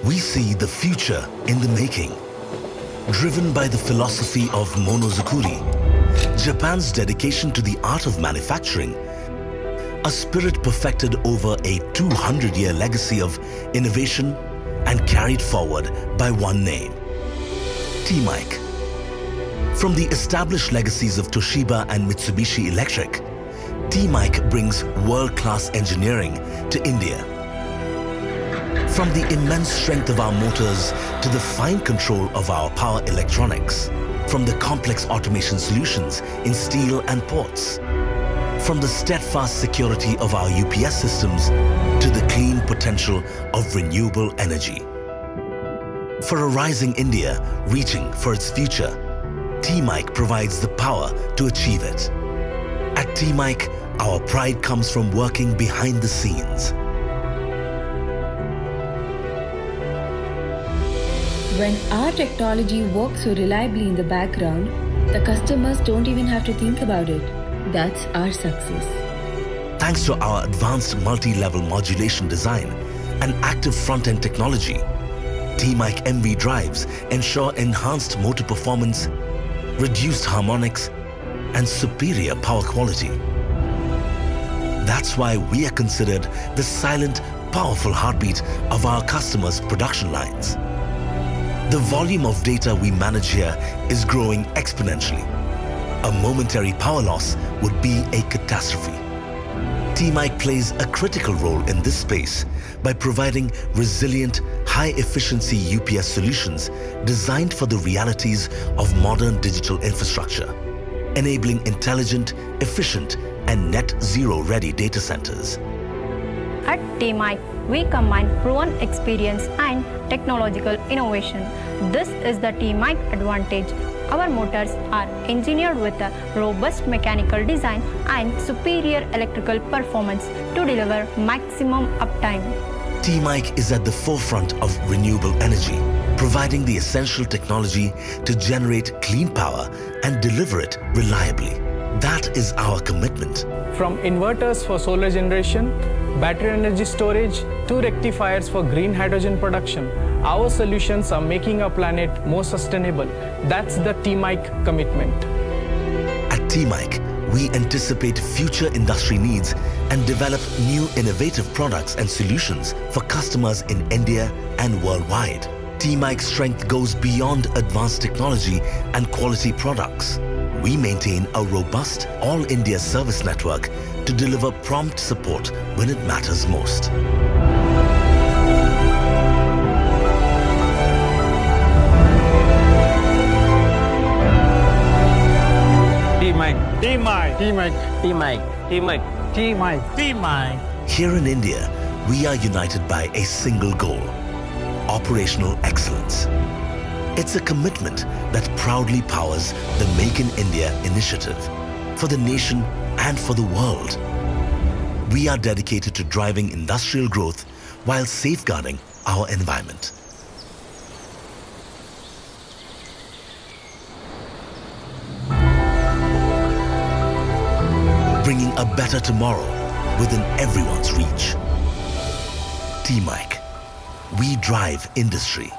We see the future in the making. Driven by the philosophy of Monozukuri, Japan's dedication to the art of manufacturing, a spirit perfected over a 200-year legacy of innovation and carried forward by one name, TMEIC. From the established legacies of Toshiba and Mitsubishi Electric, TMEIC brings world-class engineering to India. From the immense strength of our motors to the fine control of our power electronics, from the complex automation solutions in steel and ports, from the steadfast security of our UPS systems to the clean potential of renewable energy. For a rising India reaching for its future, TMEIC provides the power to achieve it. At TMEIC, our pride comes from working behind the scenes. When our technology works so reliably in the background, the customers don't even have to think about it. That's our success. Thanks to our advanced multi-level modulation design and active front-end technology, TMEIC MV drives ensure enhanced motor performance, reduced harmonics, and superior power quality. That's why we are considered the silent, powerful heartbeat of our customers' production lines. The volume of data we manage here is growing exponentially. A momentary power loss would be a catastrophe. TMEIC plays a critical role in this space by providing resilient, high-efficiency UPS solutions designed for the realities of modern digital infrastructure, enabling intelligent, efficient, and net zero-ready data centers. At TMEIC, we combine proven experience and technological innovation. This is the TMEIC advantage. Our motors are engineered with a robust mechanical design and superior electrical performance to deliver maximum uptime. TMEIC is at the forefront of renewable energy, providing the essential technology to generate clean power and deliver it reliably. That is our commitment. From inverters for solar generation, battery energy storage, to rectifiers for green hydrogen production, our solutions are making our planet more sustainable. That's the TMEIC commitment. At TMEIC, we anticipate future industry needs and develop new innovative products and solutions for customers in India and worldwide. TMEIC's strength goes beyond advanced technology and quality products. We maintain a robust all-India service network to deliver prompt support when it matters most. TMEIC. TMEIC. TMEIC. TMEIC. TMEIC. TMEIC. TMEIC. Here in India, we are united by a single goal: operational excellence. It's a commitment that proudly powers the Make in India initiative for the nation and for the world. We are dedicated to driving industrial growth while safeguarding our environment. Bringing a better tomorrow within everyone's reach. TMEIC. We drive industry.